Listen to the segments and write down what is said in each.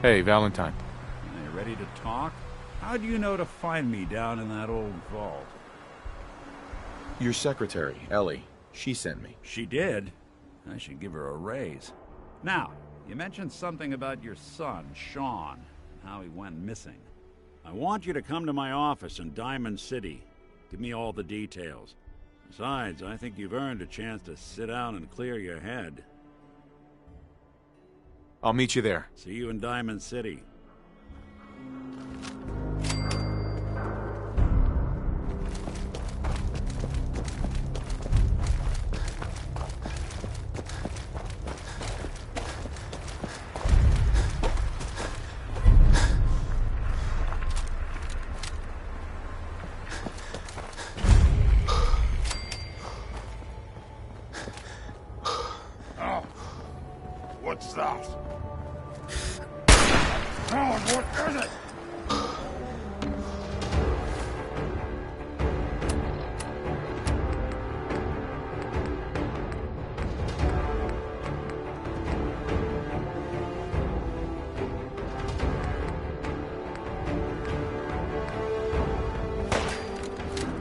Hey, Valentine. Are you ready to talk? How do you know to find me down in that old vault? Your secretary, Ellie. She sent me. She did? I should give her a raise. Now, you mentioned something about your son, Sean, and how he went missing. I want you to come to my office in Diamond City. Give me all the details. Besides, I think you've earned a chance to sit down and clear your head. I'll meet you there. See you in Diamond City. What's that? God, what is it?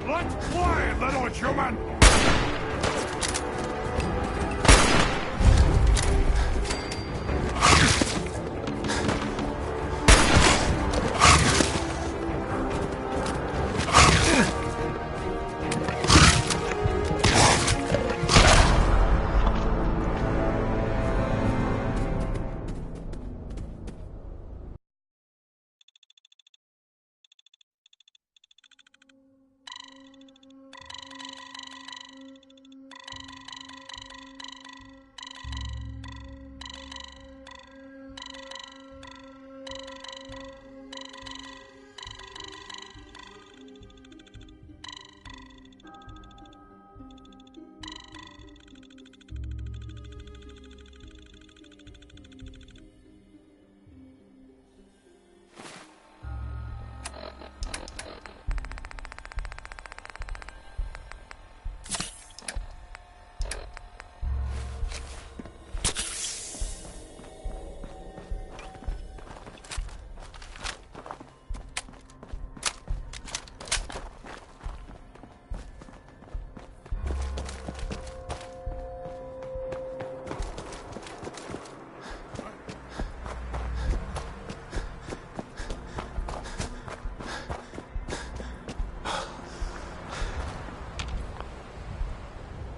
Let's play, little human!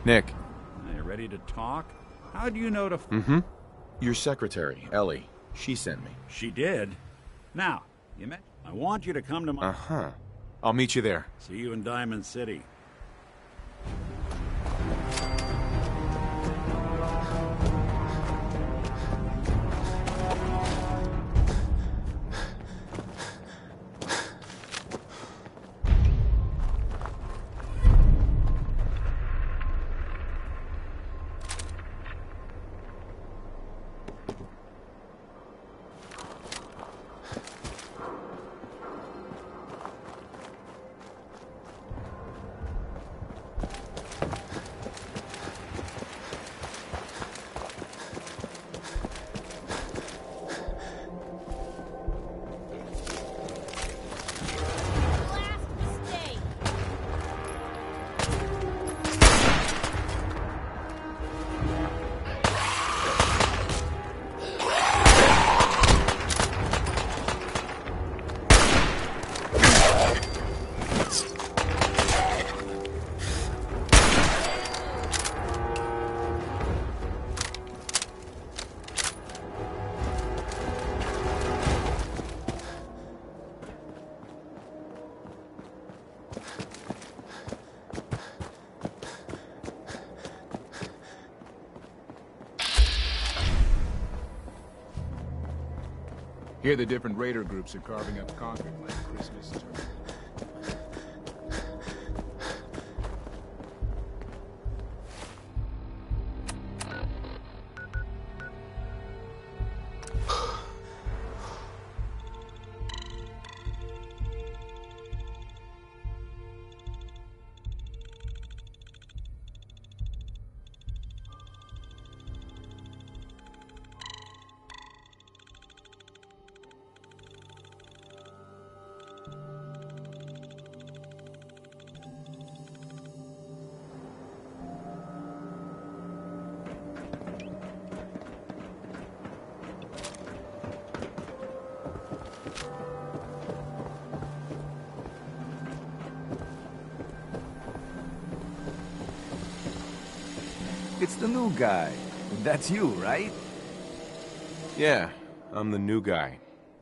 Nick. Are you ready to talk? How do you know to... Your secretary, Ellie. She sent me. She did? Now, I want you to come to my... I'll meet you there. See you in Diamond City. Here the different raider groups are carving up concrete like a Christmas tree. It's the new guy. That's you, right? Yeah, I'm the new guy.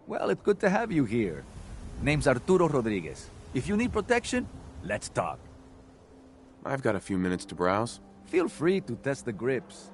Well, it's good to have you here. Name's Arturo Rodriguez. If you need protection, let's talk. I've got a few minutes to browse. Feel free to test the grips.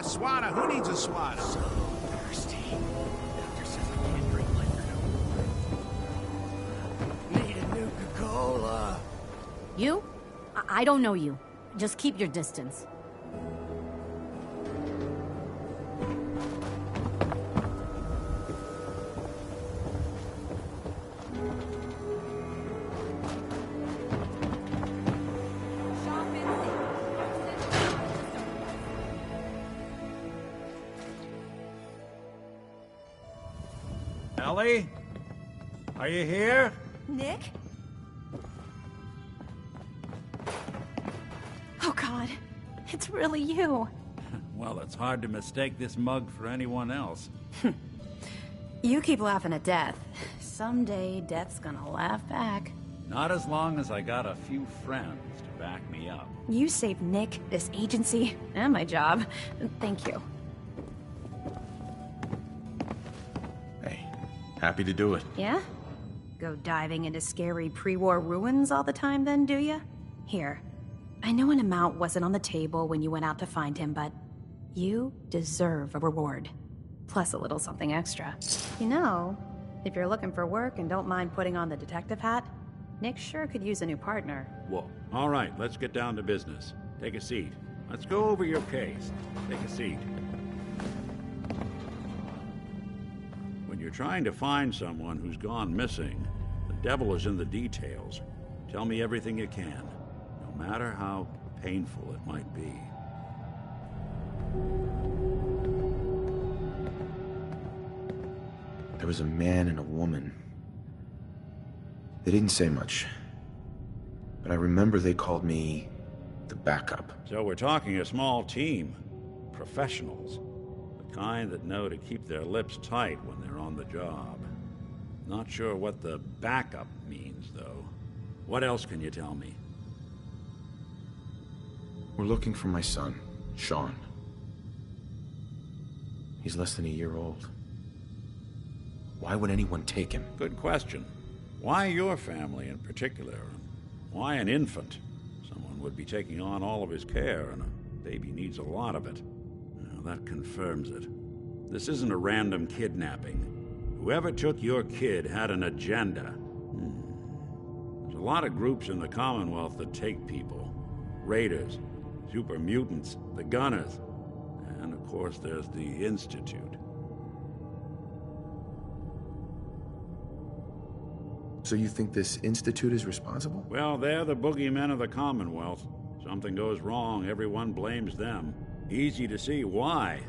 Swatter, who needs a swatter? So thirsty. Doctor says I can't drink liquor no more. Need a Nuka-Cola. You? I don't know you. Just keep your distance. Ellie? Are you here? Nick? Oh God, it's really you. Well, it's hard to mistake this mug for anyone else. You keep laughing at death. Someday, death's gonna laugh back. Not as long as I got a few friends to back me up. You saved Nick, this agency, and my job. Thank you. Hey, happy to do it. Yeah? Go diving into scary pre-war ruins all the time then, do ya? Here. I know an amount wasn't on the table when you went out to find him, but you deserve a reward. Plus a little something extra. You know, if you're looking for work and don't mind putting on the detective hat, Nick sure could use a new partner. Whoa. All right, let's get down to business. Take a seat. Let's go over your case. Take a seat. When you're trying to find someone who's gone missing, the devil is in the details. Tell me everything you can, no matter how painful it might be. There was a man and a woman. They didn't say much, but I remember they called me the backup. So we're talking a small team. Professionals. The kind that know to keep their lips tight when they're on the job. Not sure what the backup means, though. What else can you tell me? We're looking for my son, Sean. He's less than a year old. Why would anyone take him? Good question. Why your family in particular? Why an infant? Someone would be taking on all of his care, and a baby needs a lot of it. Well, that confirms it. This isn't a random kidnapping. Whoever took your kid had an agenda. There's a lot of groups in the Commonwealth that take people. Raiders, super mutants, the Gunners, and of course there's the Institute. So you think this institute is responsible? Well, they're the boogeymen of the Commonwealth. Something goes wrong, everyone blames them. Easy to see why.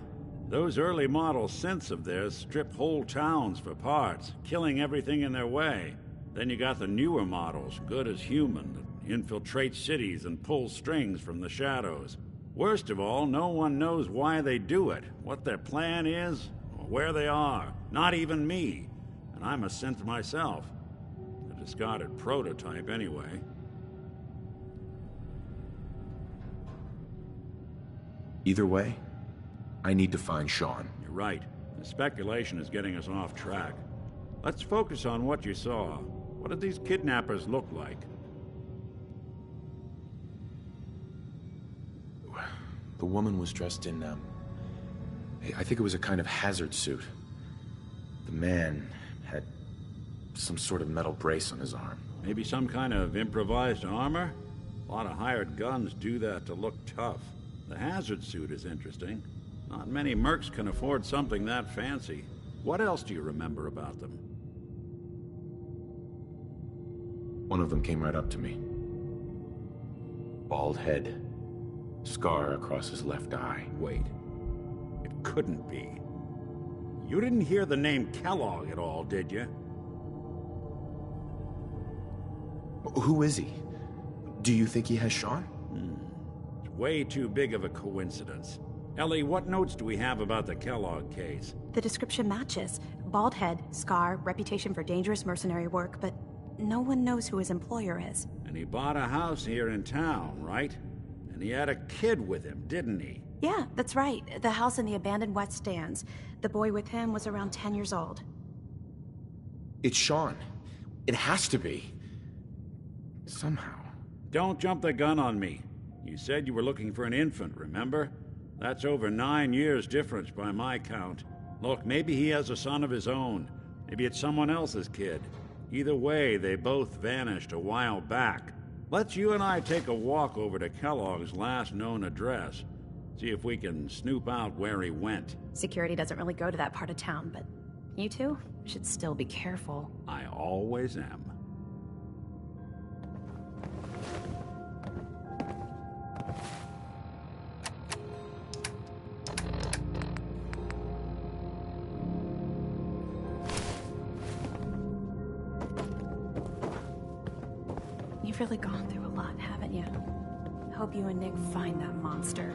Those early model synths of theirs strip whole towns for parts, killing everything in their way. Then you got the newer models, good as human, that infiltrate cities and pull strings from the shadows. Worst of all, no one knows why they do it, what their plan is, or where they are. Not even me. And I'm a synth myself. A discarded prototype, anyway. Either way, I need to find Sean. You're right. The speculation is getting us off track. Let's focus on what you saw. What did these kidnappers look like? The woman was dressed in, I think it was a kind of hazard suit. The man had some sort of metal brace on his arm. Maybe some kind of improvised armor? A lot of hired guns do that to look tough. The hazard suit is interesting. Not many mercs can afford something that fancy. What else do you remember about them? One of them came right up to me. Bald head. Scar across his left eye. Wait. It couldn't be. You didn't hear the name Kellogg at all, did you? Who is he? Do you think he has Sean? It's way too big of a coincidence. Ellie, what notes do we have about the Kellogg case? The description matches. Bald head, scar, reputation for dangerous mercenary work, but no one knows who his employer is. And he bought a house here in town, right? And he had a kid with him, didn't he? Yeah, that's right. The house in the abandoned West Stands. The boy with him was around 10 years old. It's Sean. It has to be. Somehow. Don't jump the gun on me. You said you were looking for an infant, remember? That's over 9 years difference by my count. Look, maybe he has a son of his own. Maybe it's someone else's kid. Either way, they both vanished a while back. Let's you and I take a walk over to Kellogg's last known address. See if we can snoop out where he went. Security doesn't really go to that part of town, but you two should still be careful. I always am. You've really gone through a lot, haven't you? Hope you and Nick find that monster.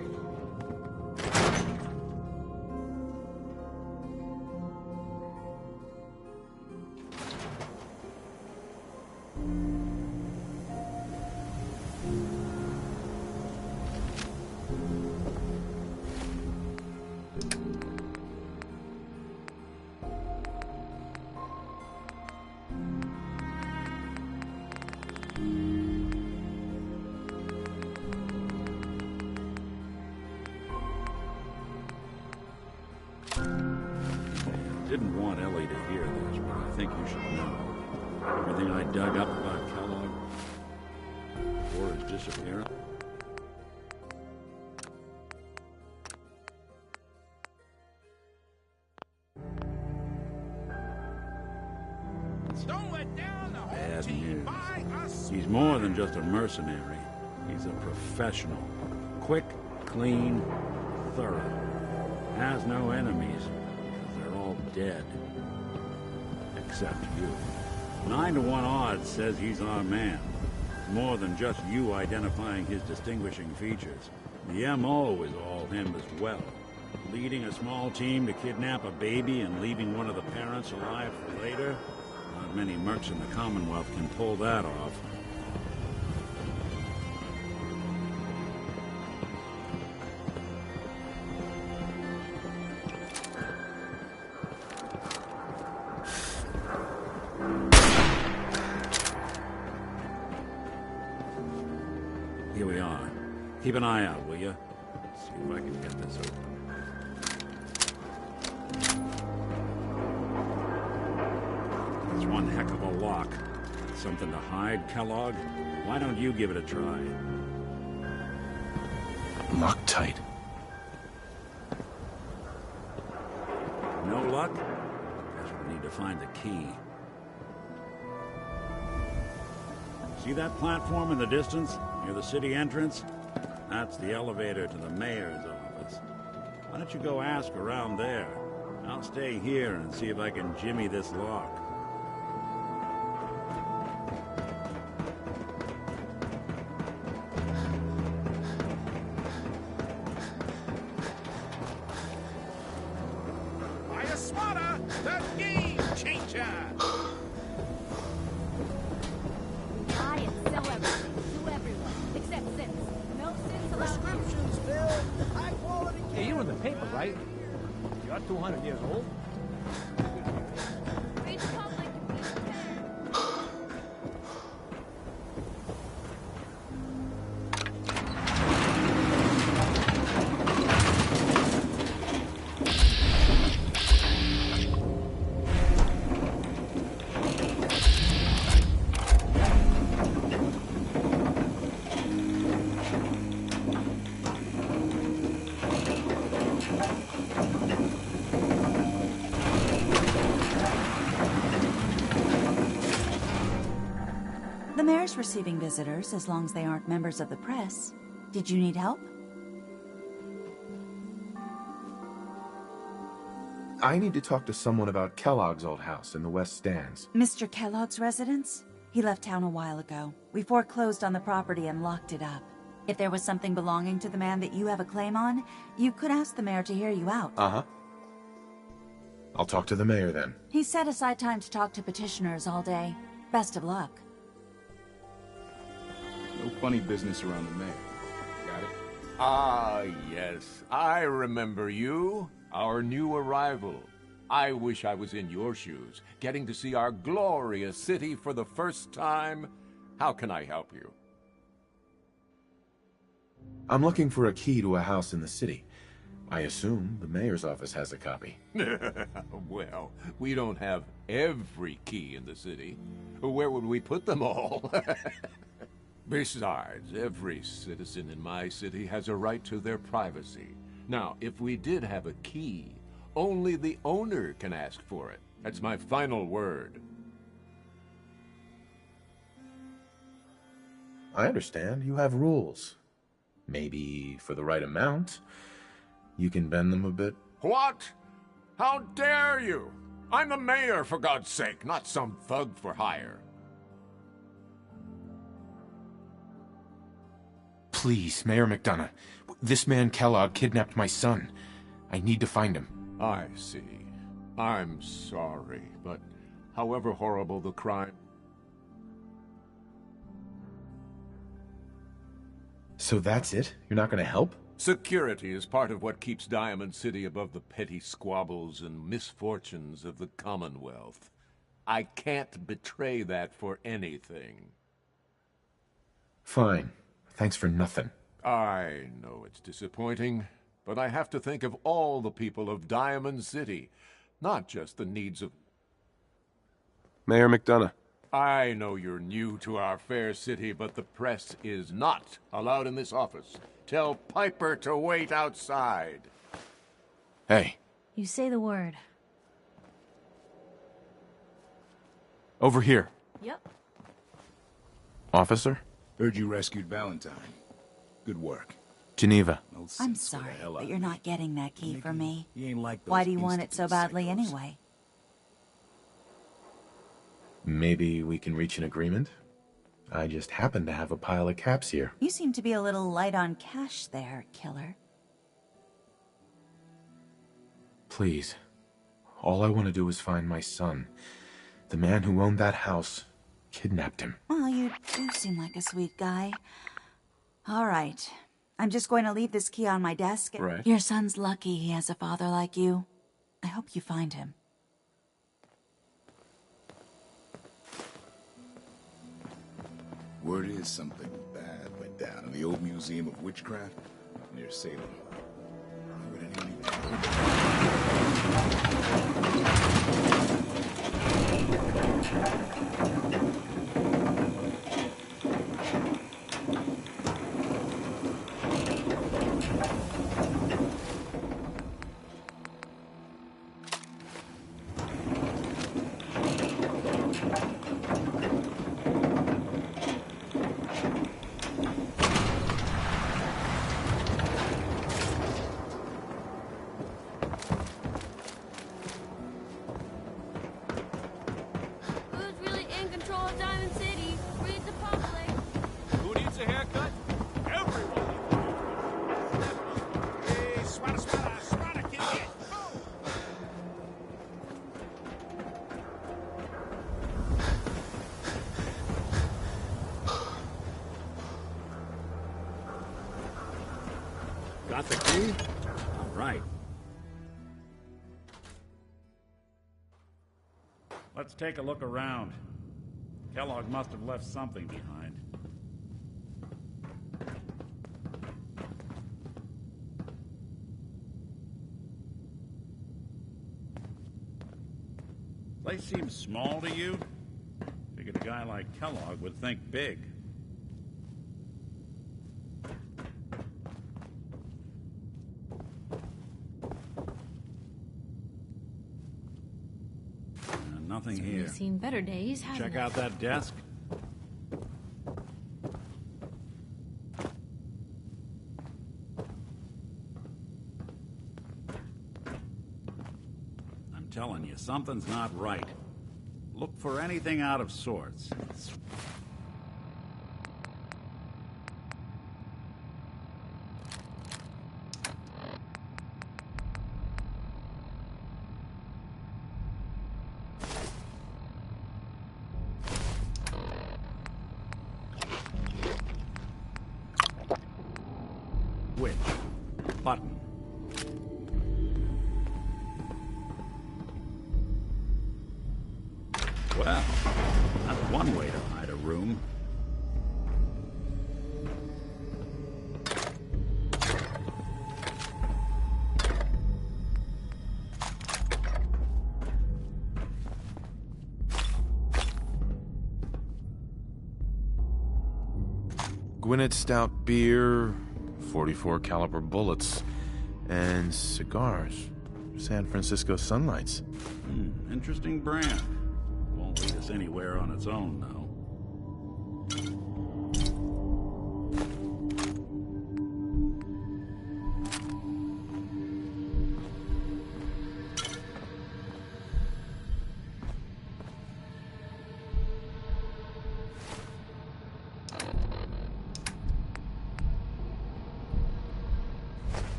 Didn't want Ellie to hear this, but I think you should know. Everything I dug up about Kellogg before his disappearance. Don't let down the whole Bad team news. by us. He's more than just a mercenary. He's a professional. Quick, clean, thorough. Has no enemies. They're all dead. Except you. 9 to 1 odds says he's our man. More than just you identifying his distinguishing features. The MO is all him as well. Leading a small team to kidnap a baby and leaving one of the parents alive for later? Not many mercs in the Commonwealth can pull that off. Here we are. Keep an eye out, will you? See if I can get this open. It's one heck of a lock. Something to hide, Kellogg? Why don't you give it a try? Locked tight. No luck? Guess we need to find the key. See that platform in the distance, near the city entrance? That's the elevator to the mayor's office. Why don't you go ask around there? I'll stay here and see if I can jimmy this lock. right? You're 200 years old. Read the public and be prepared. The mayor's receiving visitors as long as they aren't members of the press. Did you need help? I need to talk to someone about Kellogg's old house in the West Stands. Mr. Kellogg's residence? He left town a while ago. We foreclosed on the property and locked it up. If there was something belonging to the man that you have a claim on, you could ask the mayor to hear you out. Uh-huh. I'll talk to the mayor then. He set aside time to talk to petitioners all day. Best of luck. No funny business around the mayor. Got it? Ah, yes. I remember you. Our new arrival. I wish I was in your shoes, getting to see our glorious city for the first time. How can I help you? I'm looking for a key to a house in the city. I assume the mayor's office has a copy. Well, we don't have every key in the city. Where would we put them all? Besides, every citizen in my city has a right to their privacy. Now, if we did have a key, only the owner can ask for it. That's my final word. I understand. You have rules. Maybe for the right amount, you can bend them a bit. What? How dare you? I'm the mayor, for God's sake, not some thug for hire. Please, Mayor McDonough. This man Kellogg kidnapped my son. I need to find him. I see. I'm sorry, but however horrible the crime... So that's it? You're not going to help? Security is part of what keeps Diamond City above the petty squabbles and misfortunes of the Commonwealth. I can't betray that for anything. Fine. Thanks for nothing. I know it's disappointing, but I have to think of all the people of Diamond City, not just the needs of... Mayor McDonough. I know you're new to our fair city, but the press is not allowed in this office. Tell Piper to wait outside. Hey. You say the word. Over here. Yep. Officer? Heard you rescued Valentine. Good work. Geneva. No I'm sense for the sorry, hell out but of you're me. not getting that key from me. He ain't like those Why do you want it so institute badly psychos. anyway? Maybe we can reach an agreement? I just happen to have a pile of caps here. You seem to be a little light on cash there, killer. Please. All I want to do is find my son. The man who owned that house kidnapped him. Well, you do seem like a sweet guy. All right. I'm just going to leave this key on my desk. Right. Your son's lucky he has a father like you. I hope you find him. Word is something bad went down in the old Museum of Witchcraft near Salem. Would anyone even... Who's really in control of Diamond City? Read the public. Who needs a haircut? Everyone. Hey, swata, kid. Got the key? All right. Let's take a look around. Kellogg must have left something behind. Place seems small to you? Figured a guy like Kellogg would think big. Nothing here. You've seen better days, haven't Check it? out that desk. I'm telling you, something's not right. Look for anything out of sorts. Switch. Button. Well, that's one way to hide a room. Gwinnett Stout beer, 44 caliber bullets, and cigars. San Francisco Sunlights. Interesting brand. Won't lead us anywhere on its own, though.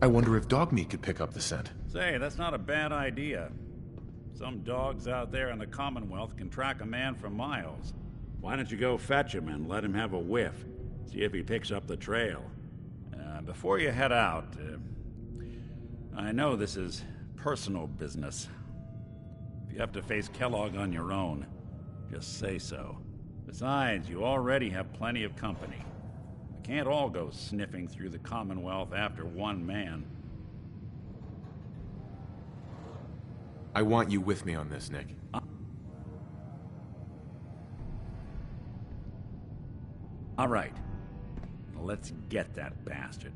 I wonder if dog meat could pick up the scent. Say, that's not a bad idea. Some dogs out there in the Commonwealth can track a man for miles. Why don't you go fetch him and let him have a whiff? See if he picks up the trail. Before you head out, I know this is personal business. If you have to face Kellogg on your own, just say so. Besides, you already have plenty of company. We can't all go sniffing through the Commonwealth after one man. I want you with me on this, Nick. All right. Let's get that bastard.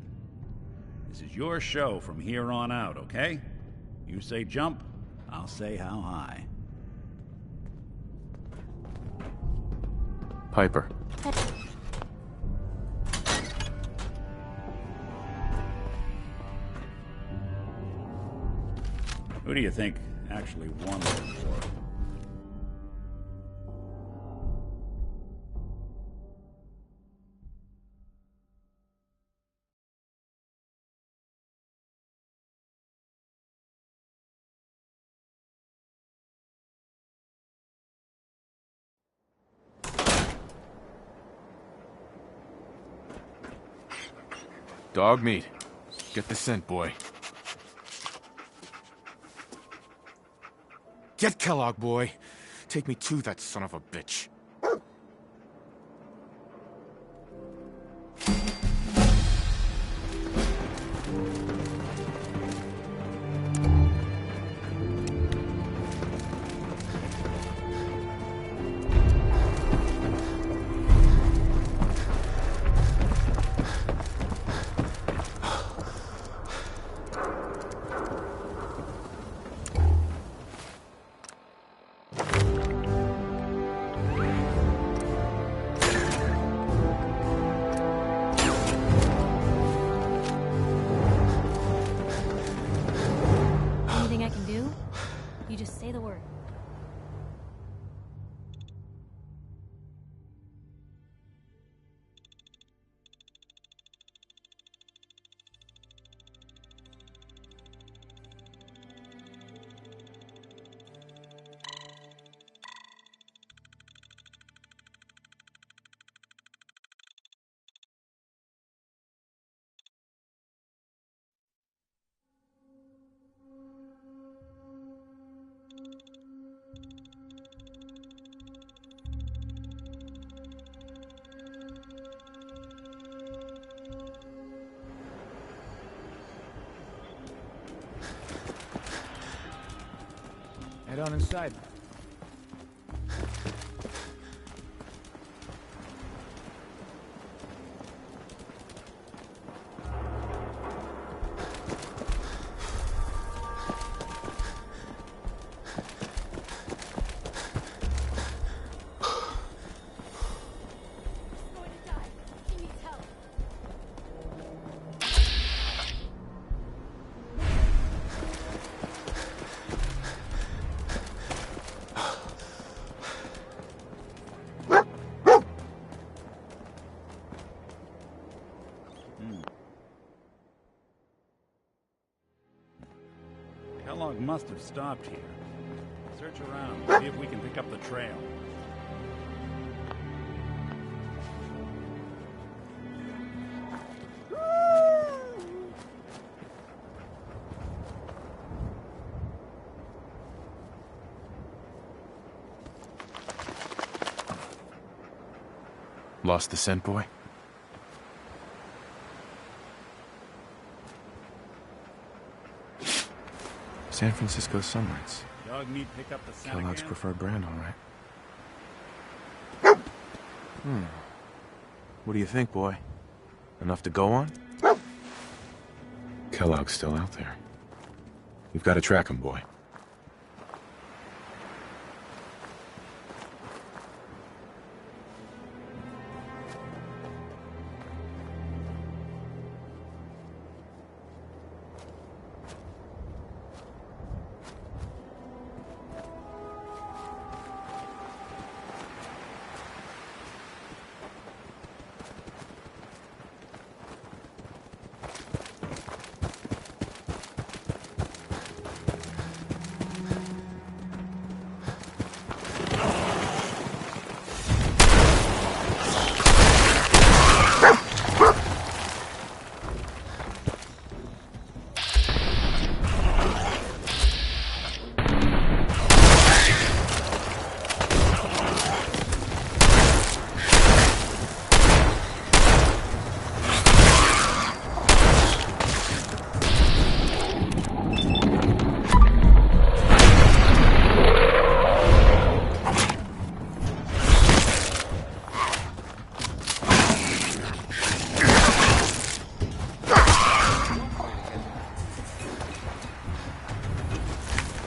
This is your show from here on out, okay? You say jump, I'll say how high. Piper. Who do you think actually won the war? Dog meat. Get the scent, boy. Get Kellogg, boy. Take me to that son of a bitch. Anything I can do? You just say the word. Head on inside. Kellogg must have stopped here. Search around, see if we can pick up the trail. Lost the scent, boy? San Francisco Sunlights. Dog meat pick up the scent Kellogg's again? preferred brand, all right. What do you think, boy? Enough to go on? Kellogg's still out there. We've got to track him, boy.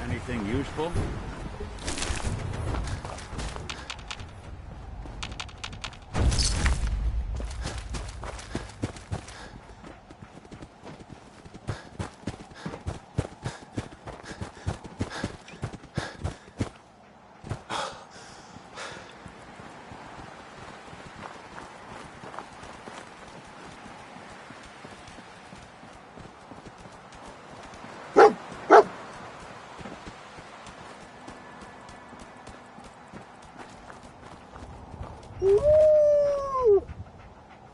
Anything useful?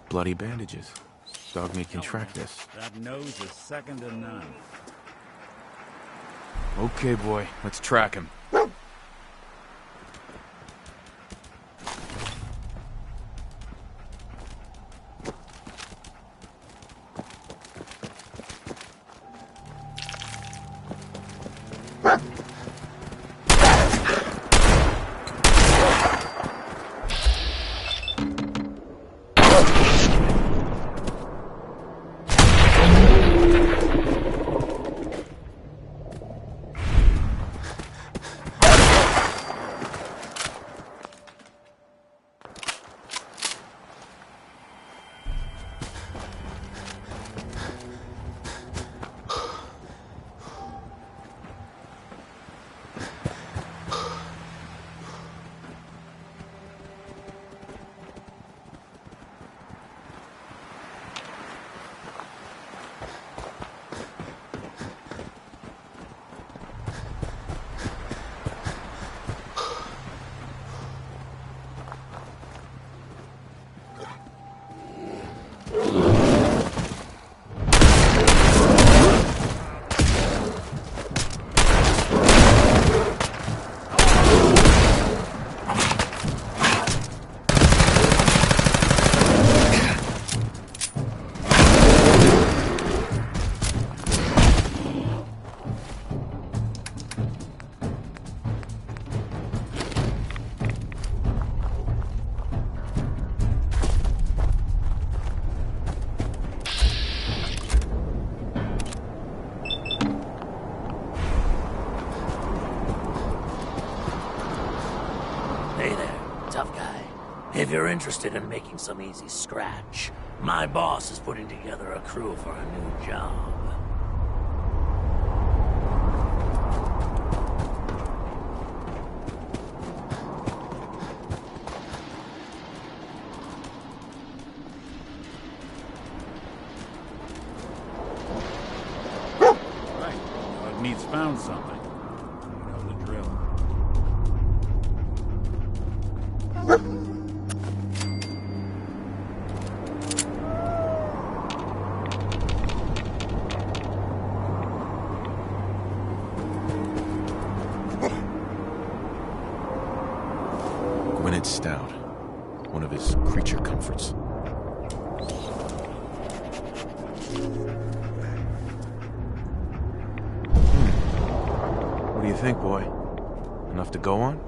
Bloody bandages. Dog meat can track this. That nose is second to none. Okay, boy. Let's track him. you're interested in making some easy scratch, my boss is putting together a crew for a new job. Meat's found something. You know the drill. Gwyneth Stout. One of his creature comforts. What do you think, boy? Enough to go on?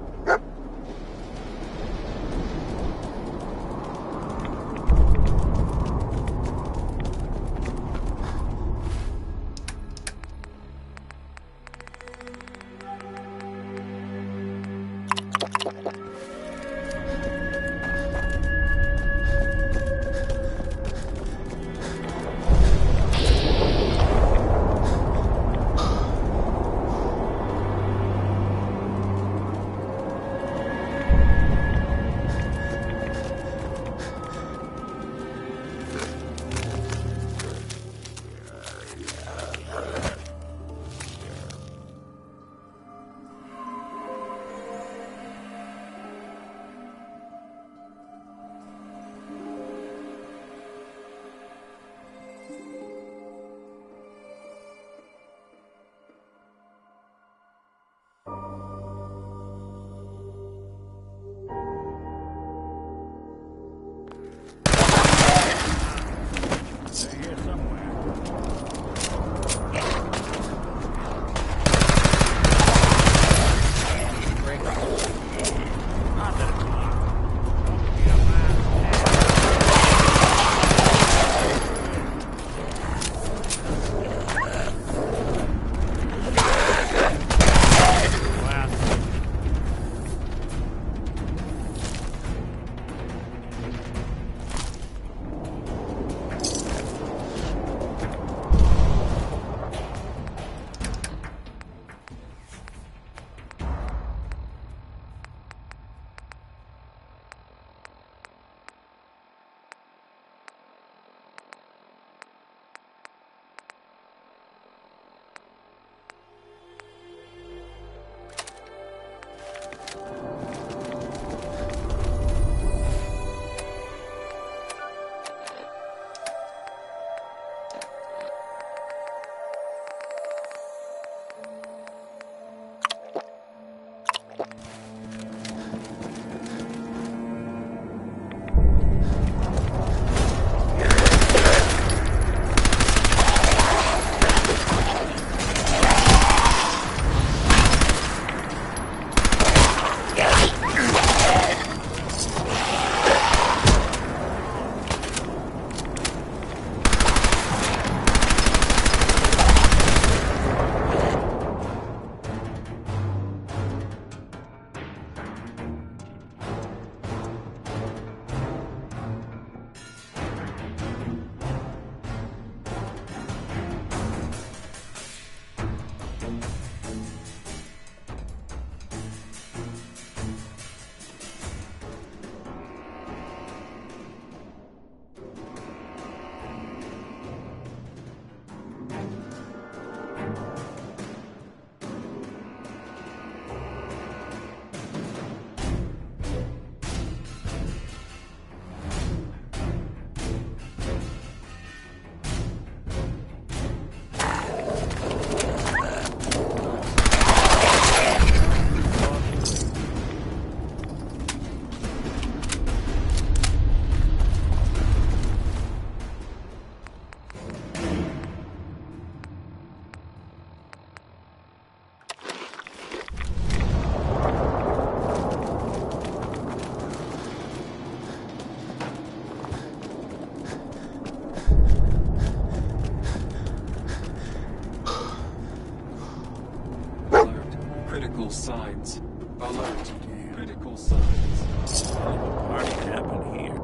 Critical signs. Alert. Critical signs. Party happened here.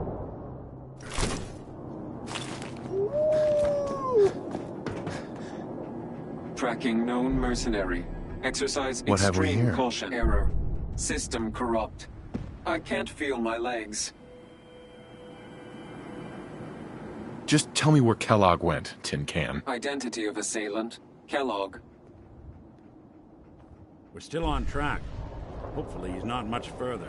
Tracking known mercenary. Exercise What have we extreme here? caution. Error. System corrupt. I can't feel my legs. Just tell me where Kellogg went, Tin Can. Identity of assailant. Kellogg. We're still on track. Hopefully he's not much further.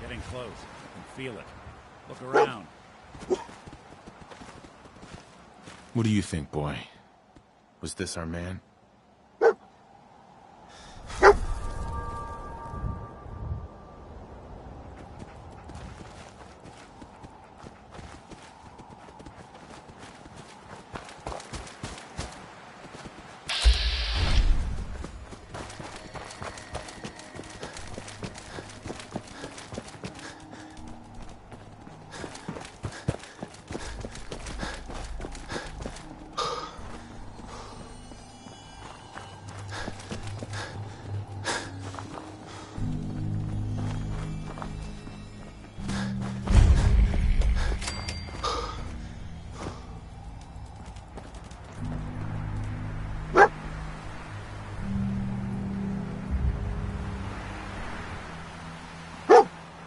Getting close. I can feel it. Look around. What do you think, boy? Was this our man?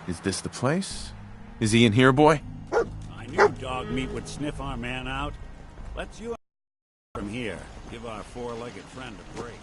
Is this the place? Is he in here, boy? I knew dog meat would sniff our man out. Let's you from here. Give our four-legged friend a break.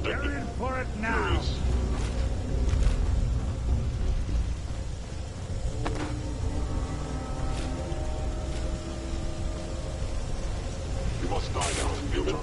They're in for it now. You must die now, human.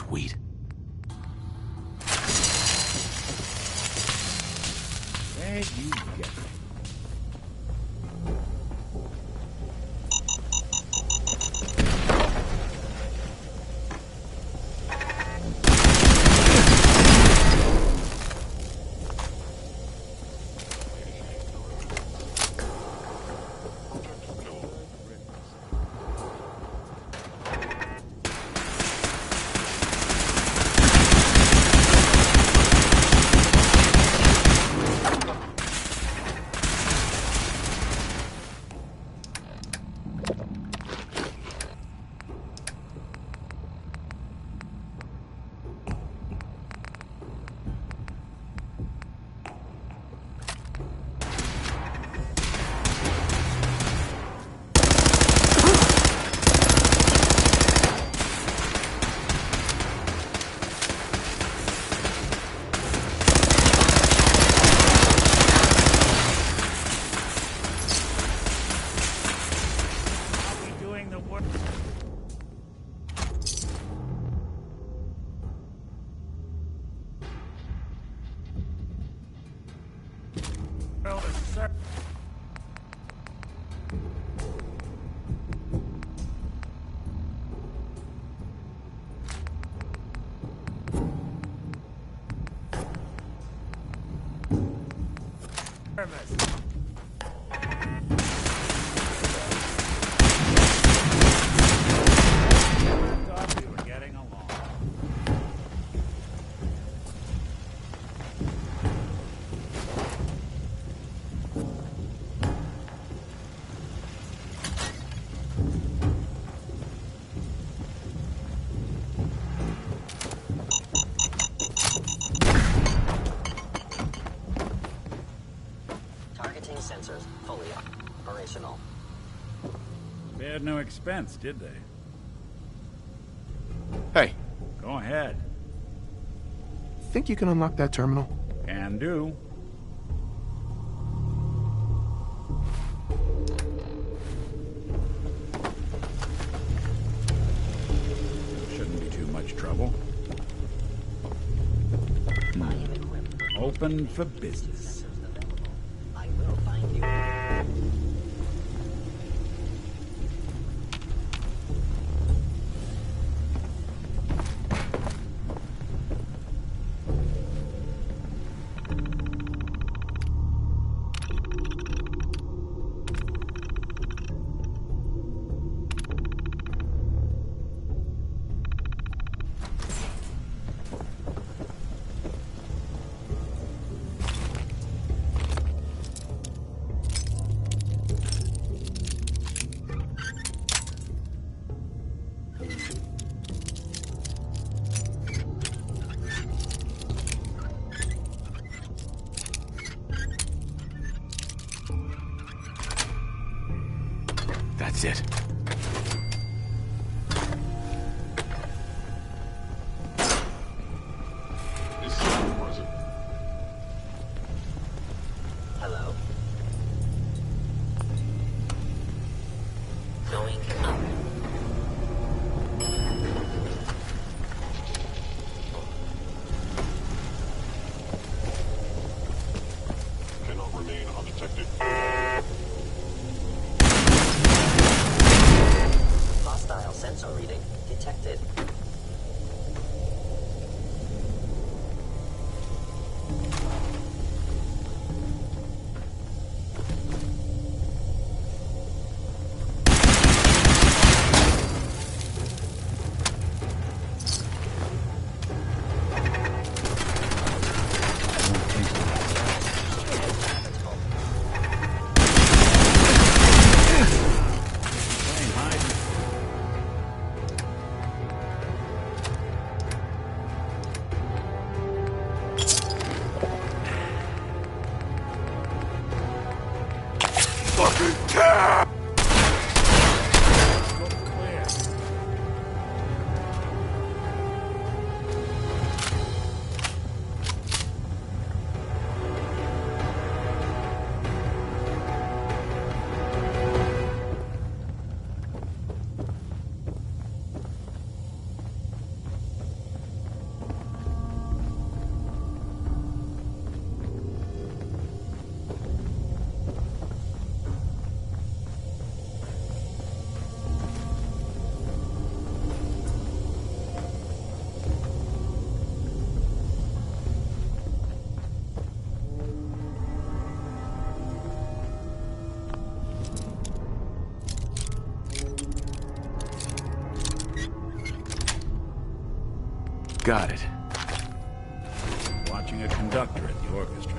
Sweet. Where'd you get it? Sensors fully operational. Spared no expense, did they? Hey. Go ahead. Think you can unlock that terminal? Can do. Shouldn't be too much trouble. Open for business. I will find you. That's it. Hello. Going up. Cannot remain undetected. Hostile sensor reading detected. Fucking cap! got it. Watching a conductor at the orchestra.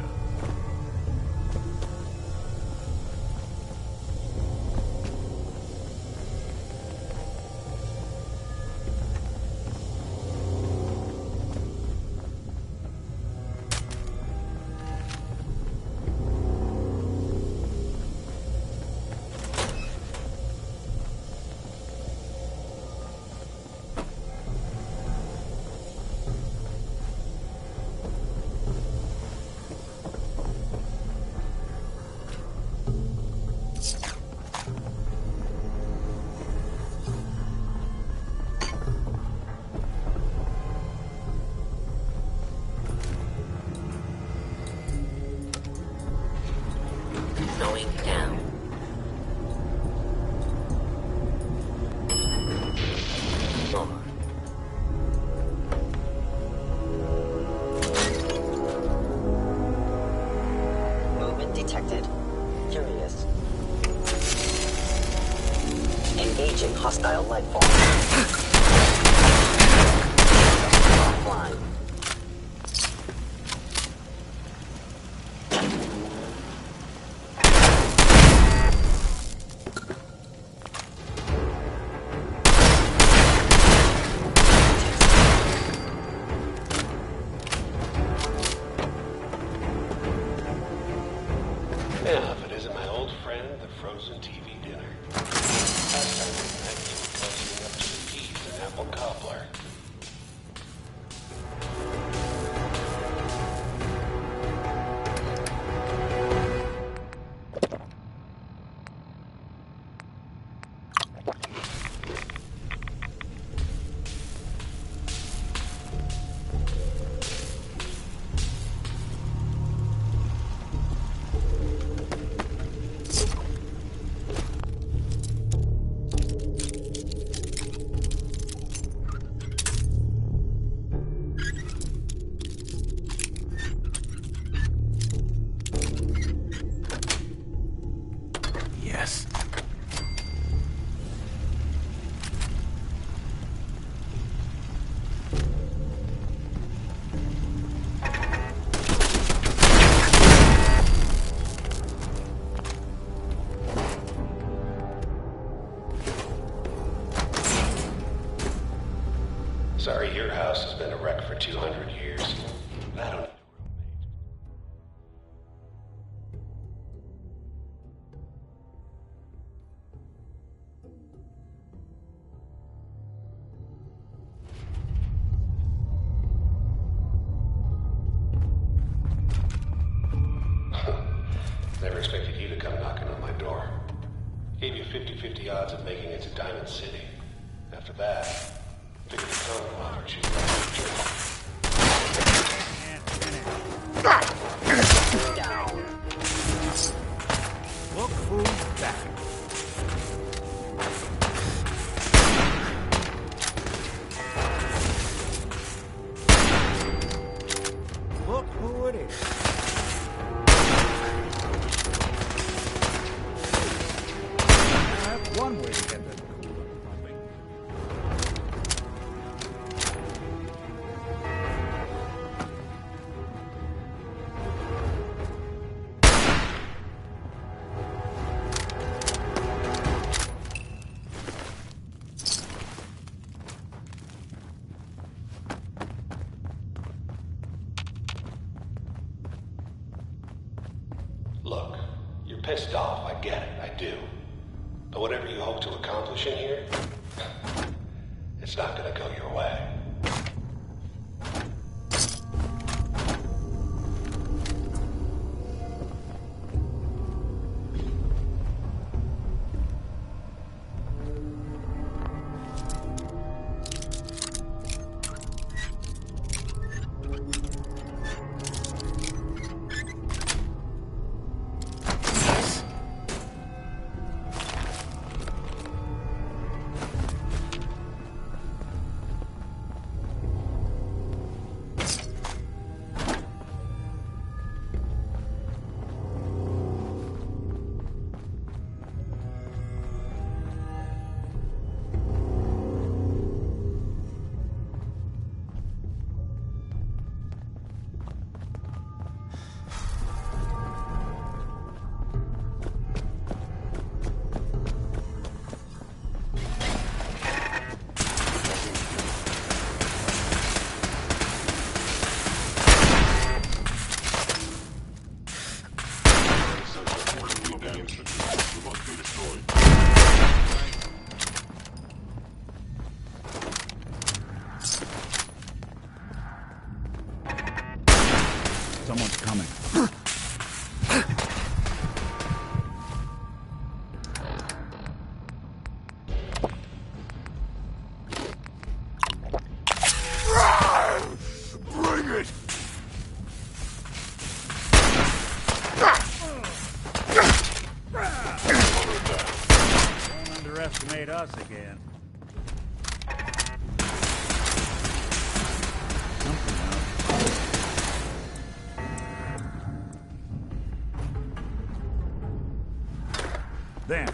Going down. More. Movement detected. Curious. Engaging hostile life form. Offline. Yeah, if it isn't my old friend, the frozen TV dinner. Last time we met, you were cozying up to the teeth in apple cobbler. Yes. Sorry, your house has been a wreck for 200 years. I don't need Never expected you to come knocking on my door. Gave you 50-50 odds of making it to Diamond City. After that, figured the phone offer she'd Down. Look who's back. Look who it is. That's one way to get that cooler pumping. Look, you're pissed off, I get it, I do. But whatever you hope to accomplish in here, it's not gonna go your way. underestimate us again. Something else. There.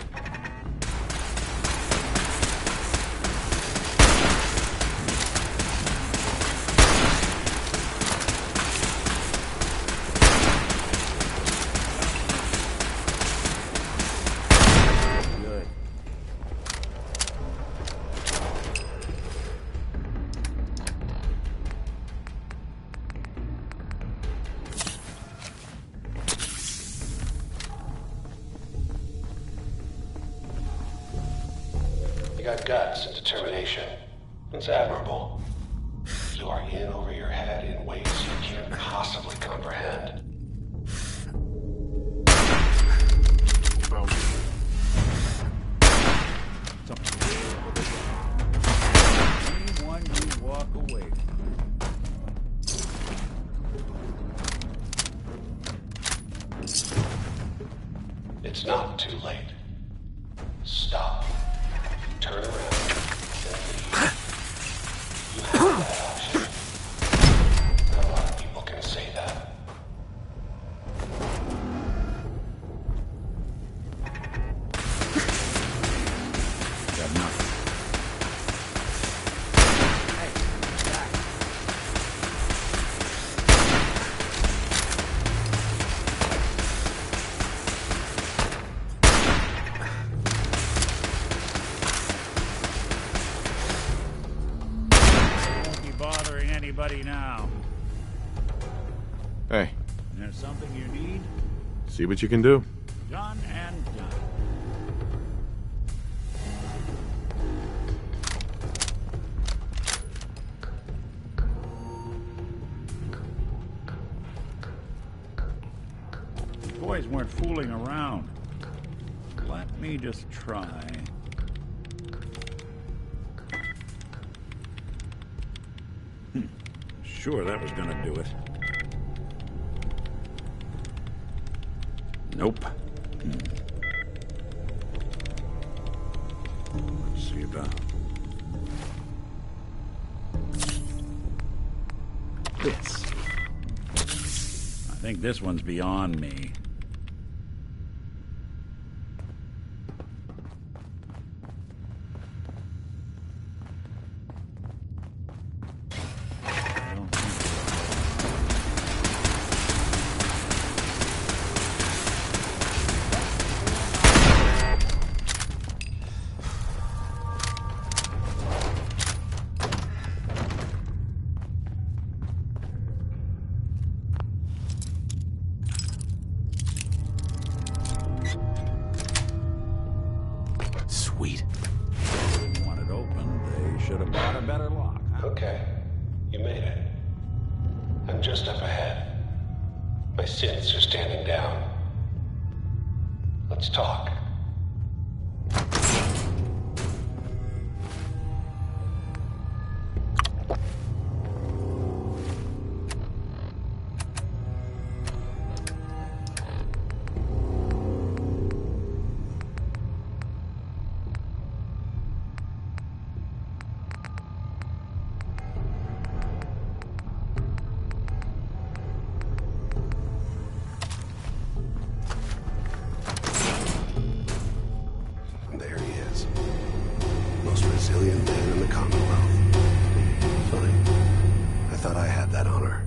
Good. You got guts and determination. It's admirable. You are in over your head in ways you can't possibly comprehend. Anyone you walk away It's not too late. Stop. Turn around. You have that option. Not a lot of people can say that. got nothing. Won't be bothering anybody now. Hey, There's something you need? see what you can do. Done and done. The boys weren't fooling around. Let me just try. Sure, that was gonna do it. Nope. Let's see about this. I think this one's beyond me. Sweet. Didn't want it open. They should have bought a better lock. Okay. You made it. I'm just up ahead. My sins are standing down. Let's talk. There he is. Most resilient man in the Commonwealth. Fine. I thought I had that honor.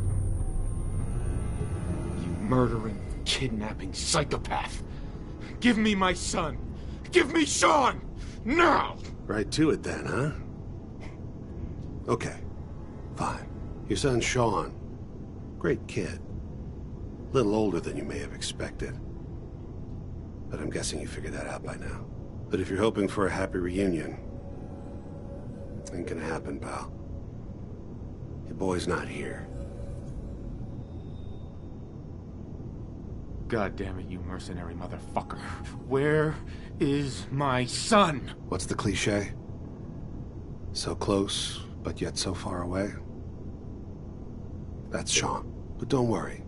You murdering, kidnapping psychopath. Give me my son. Give me Sean! Now! Right to it then, huh? Okay. Fine. Your son Sean. Great kid. Little older than you may have expected. But I'm guessing you figured that out by now. But if you're hoping for a happy reunion, ain't gonna happen, pal. Your boy's not here. God damn it, you mercenary motherfucker. Where is my son? What's the cliche? So close, but yet so far away? That's Sean. But don't worry.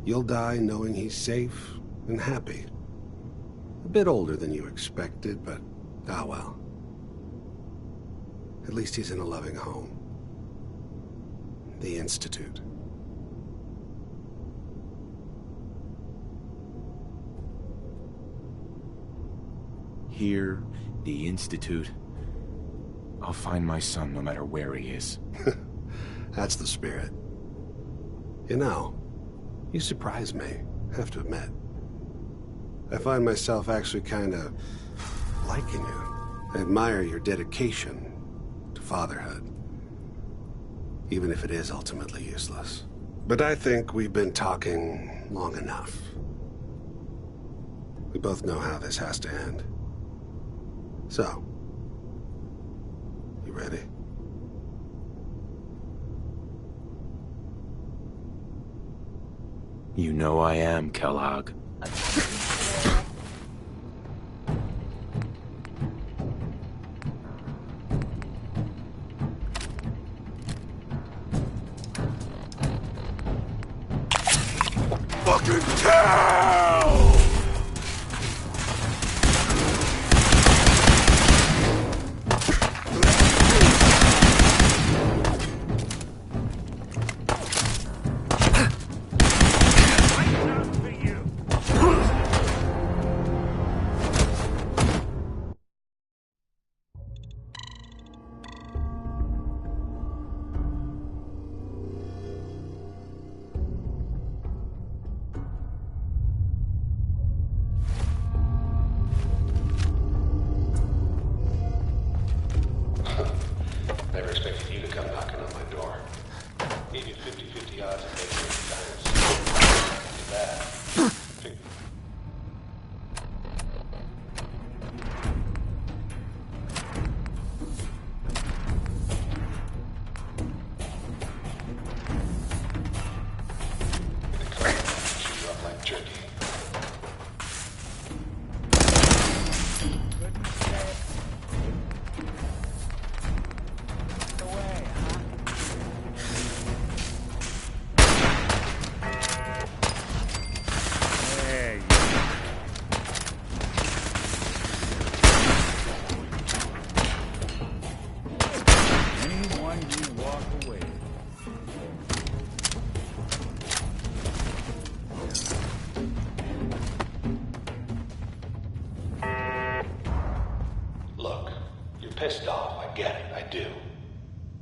You'll die knowing he's safe and happy. A bit older than you expected, but Ah, well. At least he's in a loving home. The Institute. Here, the Institute. I'll find my son no matter where he is. That's the spirit. You know, you surprise me, I have to admit. I find myself actually kind of liking you. I admire your dedication to fatherhood, even if it is ultimately useless. But I think we've been talking long enough. We both know how this has to end. So, you ready? You know I am, Kellogg. Fucking tell! Never expected you to come knocking on my door. Gave you 50-50 odds of making it to Diamond City. That. Shoot you up like jerky. Anyone you walk away. Look, you're pissed off. I get it. I do.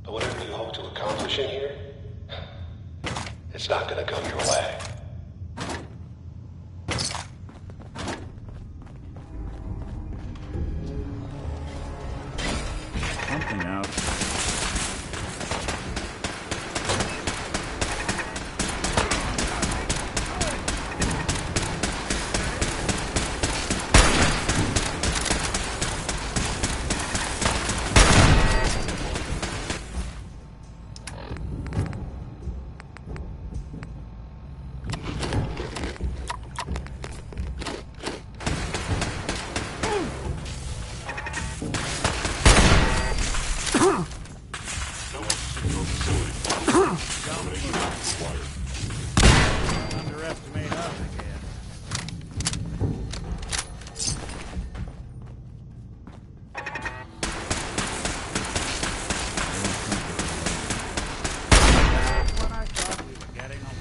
But whatever you hope to accomplish in here, it's not gonna go your way. Something out. Underestimate us, I guess. That's when I thought we were getting along.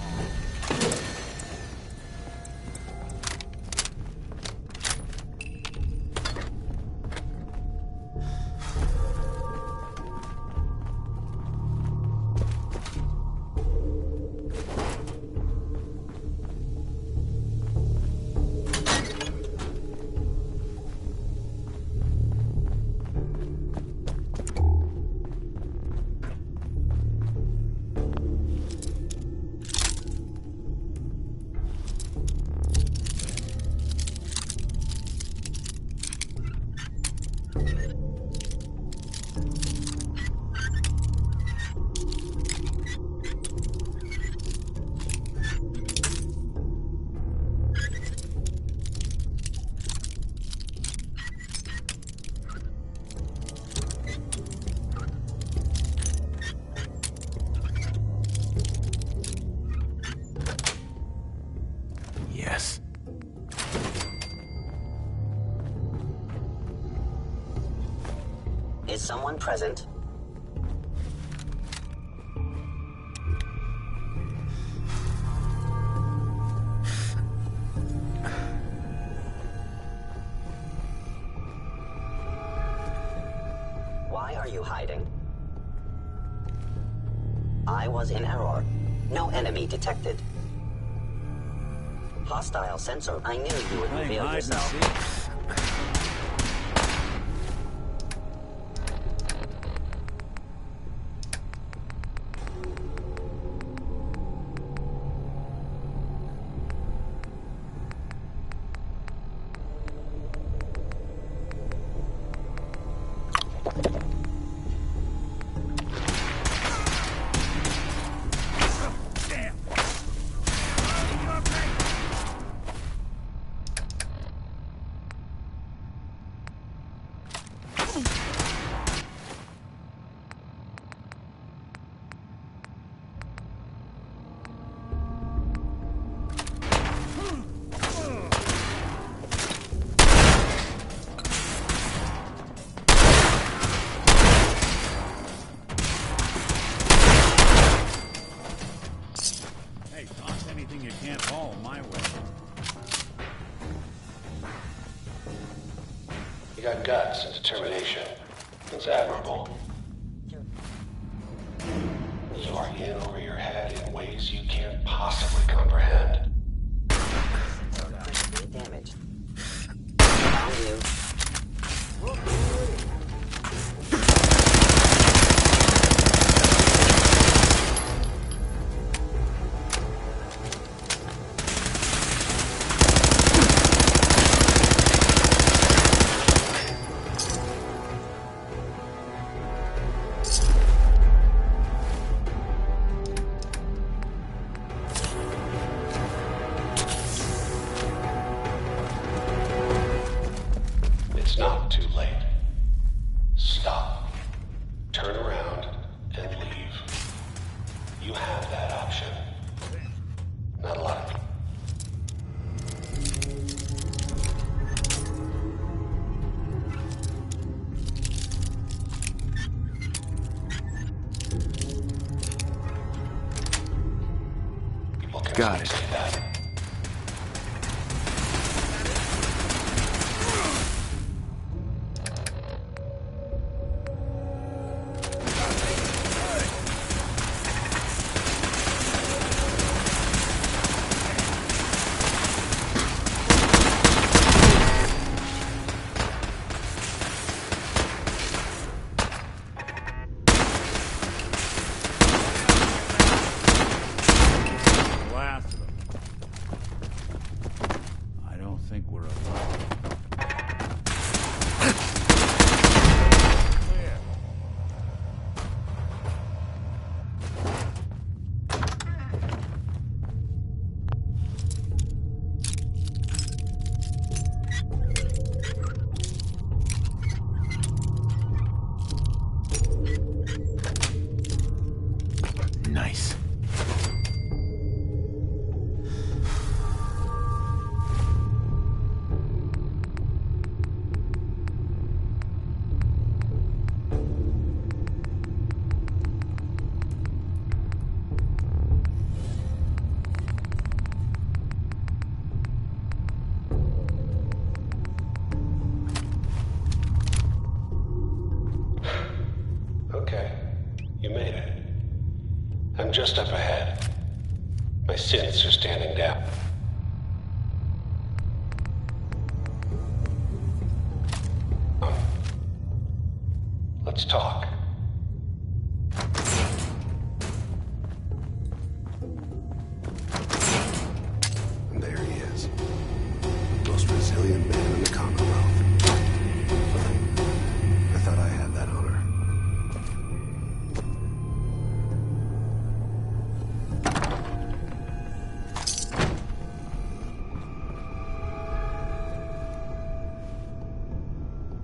Yes. Is someone present? Why are you hiding? I was in error. No enemy detected. Hostile sensor. I knew you would reveal yourself. You can't haul my way. You got guts and determination. It's admirable. You are in over your head in ways you can't possibly comprehend. Damaged. Found you. It's not too late. Stop. Turn around and leave. You have that option. Not a lot of people can Got it. say that. Nice. Okay, you made it. I'm just up ahead. My synths are standing down. Let's talk. And there he is. Most resilient man in the Commonwealth. I thought I had that honor.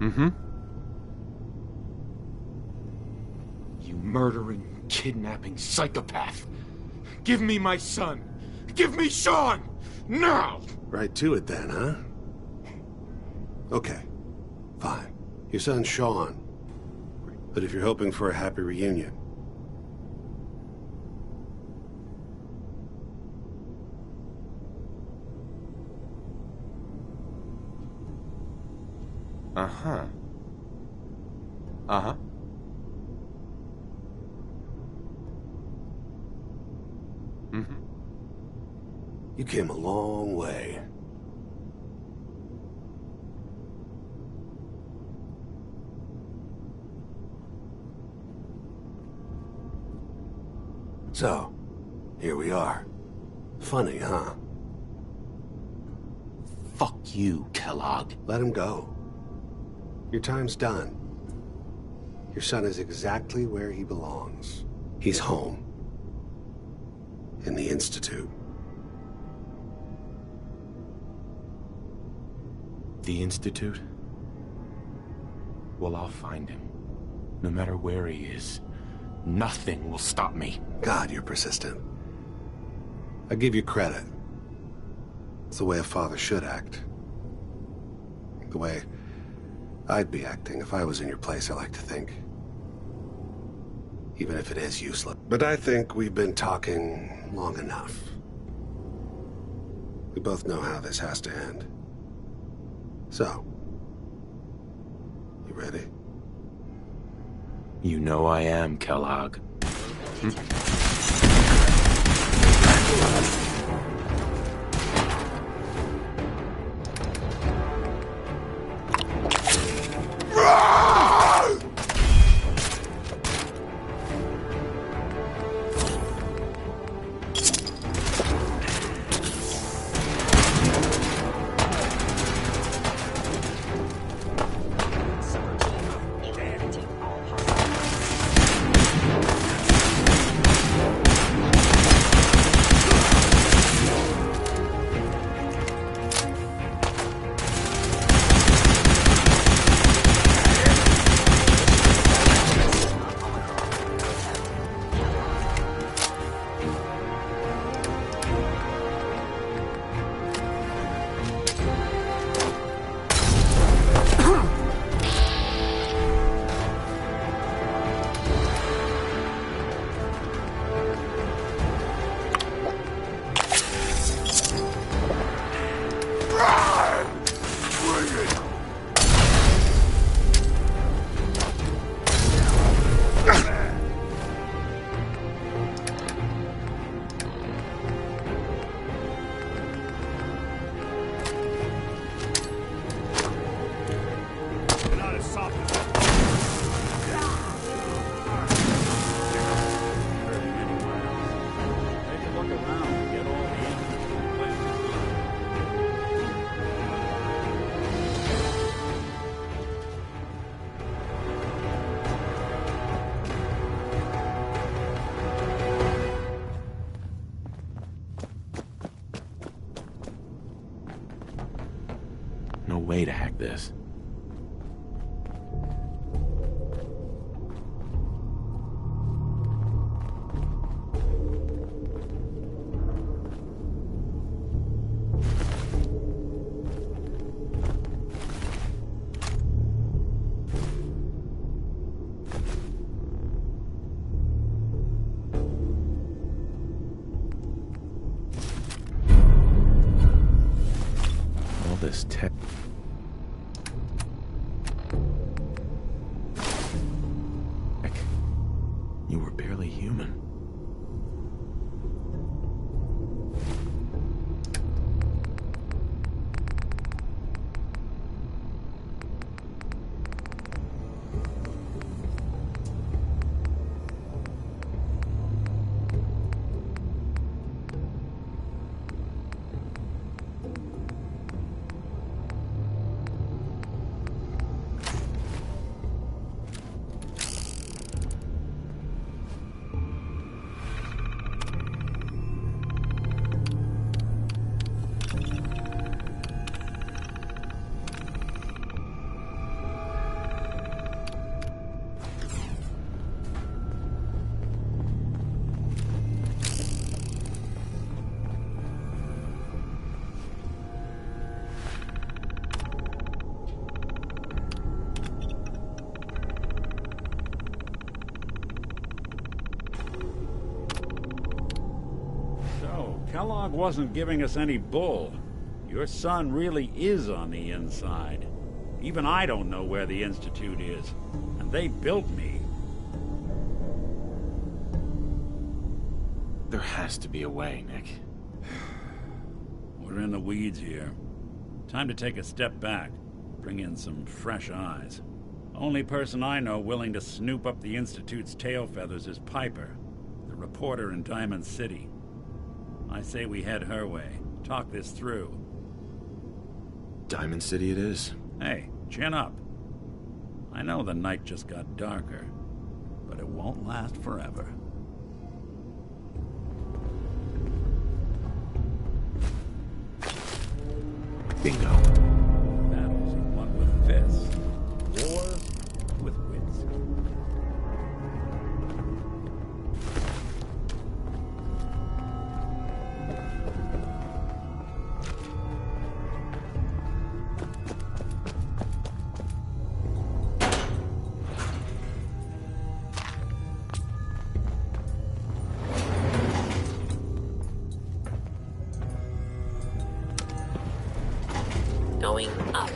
Mm-hmm. You murdering, kidnapping psychopath. Give me my son. Give me Sean! Now! Right to it then, huh? Okay. Fine. Your son, Sean. But if you're hoping for a happy reunion, Uh-huh. Uh-huh. Mm-hmm. you came a long way. So, here we are. Funny, huh? Fuck you, Kellogg. Let him go. Your time's done. Your son is exactly where he belongs. He's home. In the Institute. The Institute? Well, I'll find him. No matter where he is. Nothing will stop me. God, you're persistent. I give you credit. It's the way a father should act. The way I'd be acting if I was in your place, I like to think. Even if it is useless. But I think we've been talking long enough. We both know how this has to end. So, you ready? You know I am, Kellogg. No way to hack this. All this tech. You were barely human. Kellogg wasn't giving us any bull. Your son really is on the inside. Even I don't know where the Institute is. And they built me. There has to be a way, Nick. We're in the weeds here. Time to take a step back. Bring in some fresh eyes. Only person I know willing to snoop up the Institute's tail feathers is Piper, the reporter in Diamond City. I say we head her way. Talk this through. Diamond City it is. Hey, chin up. I know the night just got darker, but it won't last forever. Bingo. Battles are won with fists. Wars with wits. Going up.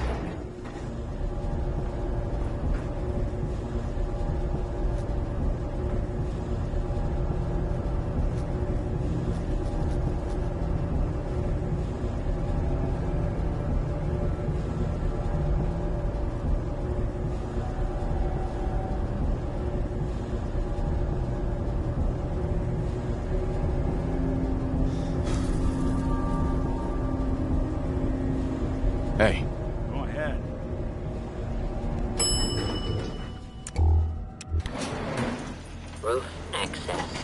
Hey. Go ahead. Roof access.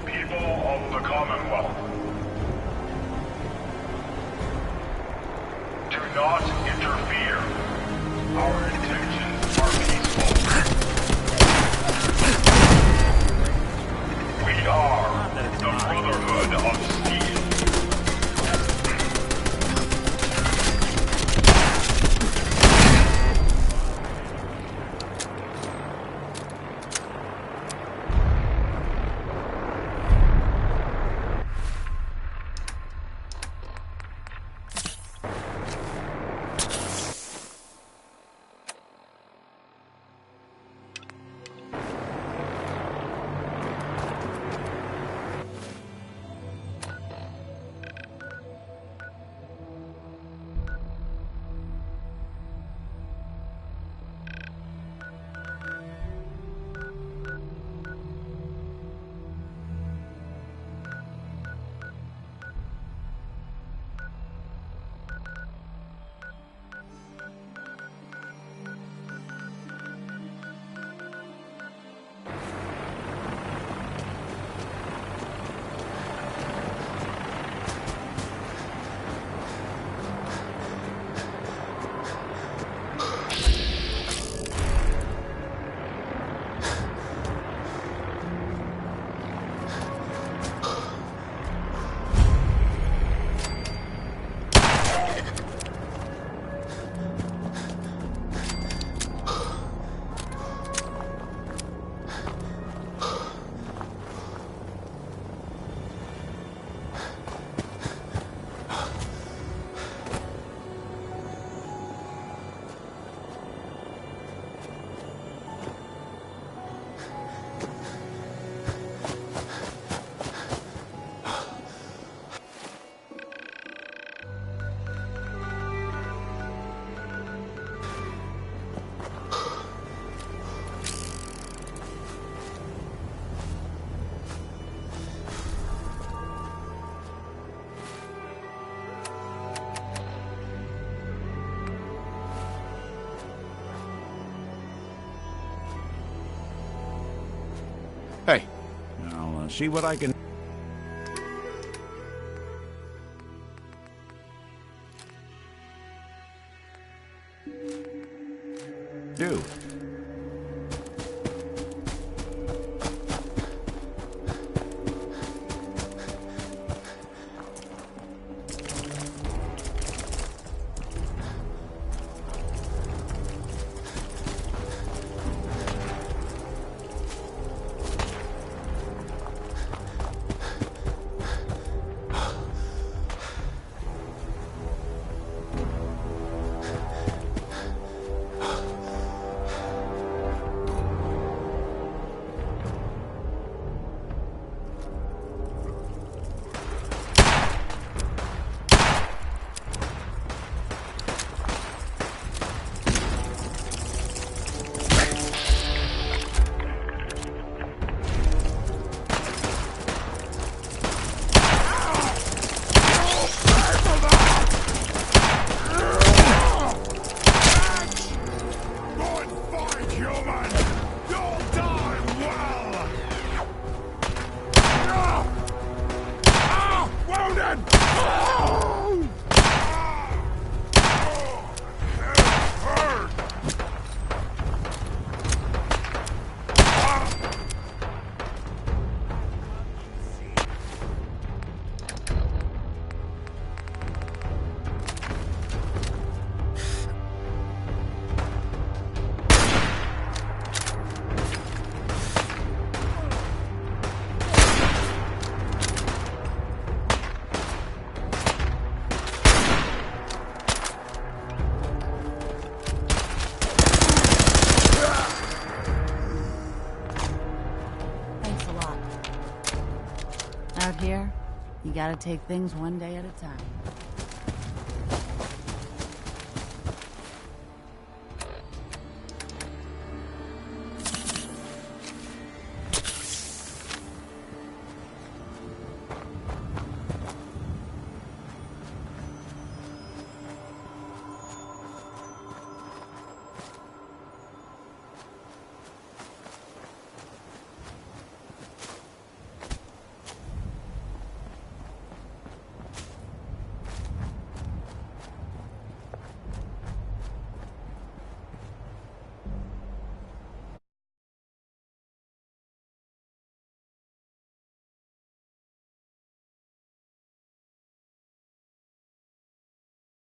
People of the Commonwealth, do not interfere. Our intentions are peaceful. We are the Brotherhood of Steel. Hey. I'll see what I can... Out here, you gotta take things one day at a time.